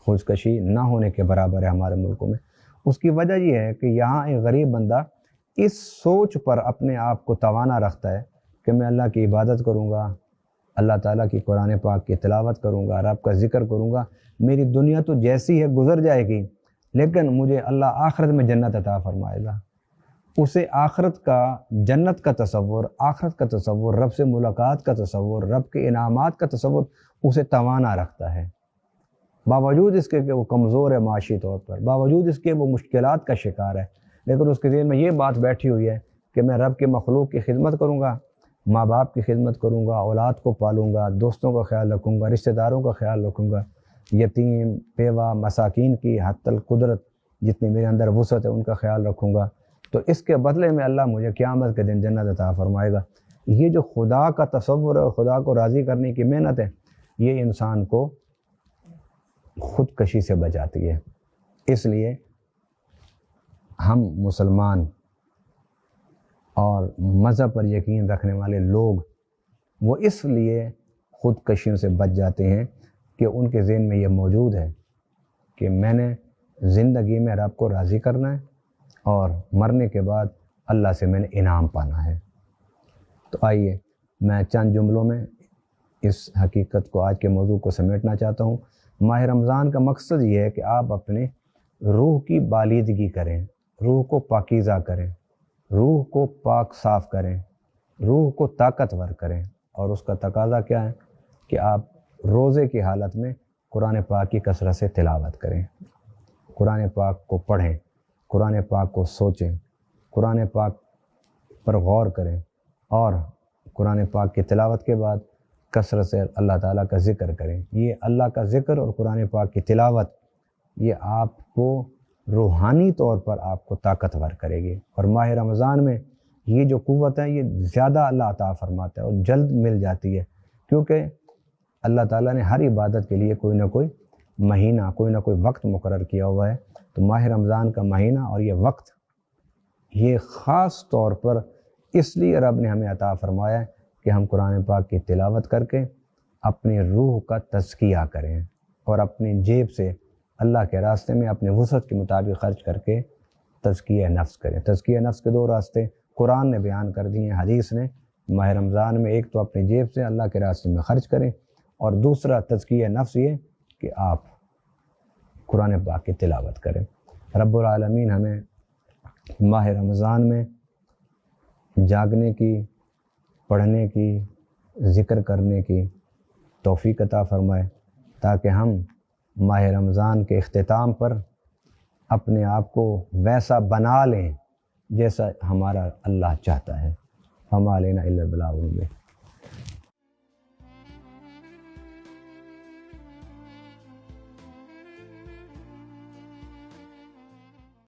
خودکشی نہ ہونے کے برابر ہے ہمارے ملکوں میں۔ اس کی وجہ یہ ہے کہ یہاں ایک غریب بندہ اس سوچ پر اپنے آپ کو توانا رکھتا ہے کہ میں اللہ کی عبادت کروں گا، اللہ تعالیٰ کی قرآن پاک کی تلاوت کروں گا، رب کا ذکر کروں گا، میری دنیا تو جیسی ہے گزر جائے گی لیکن مجھے اللہ آخرت میں جنت عطا فرمائے گا۔ اسے آخرت کا، جنت کا تصور، آخرت کا تصور، رب سے ملاقات کا تصور، رب کے انعامات کا تصور اسے توانا رکھتا ہے، باوجود اس کے کہ وہ کمزور ہے معاشی طور پر، باوجود اس کے وہ مشکلات کا شکار ہے، لیکن اس کے ذہن میں یہ بات بیٹھی ہوئی ہے کہ میں رب کے مخلوق کی خدمت کروں گا، ماں باپ کی خدمت کروں گا، اولاد کو پالوں گا، دوستوں کا خیال رکھوں گا، رشتہ داروں کا خیال رکھوں گا، یتیم، بیوہ، مساکین کی حتی القدرت جتنی میرے اندر وسعت ہے ان کا خیال رکھوں گا، تو اس کے بدلے میں اللہ مجھے قیامت کے دن جنت عطا فرمائے گا۔ یہ جو خدا کا تصور ہے اور خدا کو راضی کرنے کی محنت ہے، یہ انسان کو خودکشی سے بچاتی ہے۔ اس لیے ہم مسلمان اور مذہب پر یقین رکھنے والے لوگ وہ اس لیے خودکشیوں سے بچ جاتے ہیں کہ ان کے ذہن میں یہ موجود ہے کہ میں نے زندگی میں رب کو راضی کرنا ہے اور مرنے کے بعد اللہ سے میں نے انعام پانا ہے۔ تو آئیے میں چند جملوں میں اس حقیقت کو، آج کے موضوع کو سمیٹنا چاہتا ہوں۔ ماہ رمضان کا مقصد یہ ہے کہ آپ اپنے روح کی بالیدگی کریں، روح کو پاکیزہ کریں، روح کو پاک صاف کریں، روح کو طاقتور کریں، اور اس کا تقاضا کیا ہے کہ آپ روزے کی حالت میں قرآن پاک کی کثرت سے تلاوت کریں، قرآن پاک کو پڑھیں، قرآن پاک کو سوچیں، قرآن پاک پر غور کریں، اور قرآن پاک کی تلاوت کے بعد کثرت سے اللہ تعالیٰ کا ذکر کریں۔ یہ اللہ کا ذکر اور قرآن پاک کی تلاوت یہ آپ کو روحانی طور پر آپ کو طاقتور کرے گی، اور ماہ رمضان میں یہ جو قوت ہے یہ زیادہ اللہ عطا فرماتا ہے اور جلد مل جاتی ہے، کیونکہ اللہ تعالیٰ نے ہر عبادت کے لیے کوئی نہ کوئی مہینہ، کوئی نہ کوئی وقت مقرر کیا ہوا ہے۔ تو ماہ رمضان کا مہینہ اور یہ وقت یہ خاص طور پر اس لیے رب نے ہمیں عطا فرمایا ہے کہ ہم قرآن پاک کی تلاوت کر کے اپنی روح کا تزکیہ کریں اور اپنی جیب سے اللہ کے راستے میں اپنے وسعت کے مطابق خرچ کر کے تزکیہ نفس کریں۔ تزکیہ نفس کے دو راستے قرآن نے بیان کر دیے ہیں، حدیث نے۔ ماہ رمضان میں ایک تو اپنی جیب سے اللہ کے راستے میں خرچ کریں، اور دوسرا تزکیہ نفس یہ کہ آپ قرآن پاک کی تلاوت کریں۔ رب العالمین ہمیں ماہ رمضان میں جاگنے کی، پڑھنے کی، ذکر کرنے کی توفیق عطا فرمائے، تاکہ ہم ماہ رمضان کے اختتام پر اپنے آپ کو ویسا بنا لیں جیسا ہمارا اللہ چاہتا ہے۔ وما علینا الا البلاغ المبین۔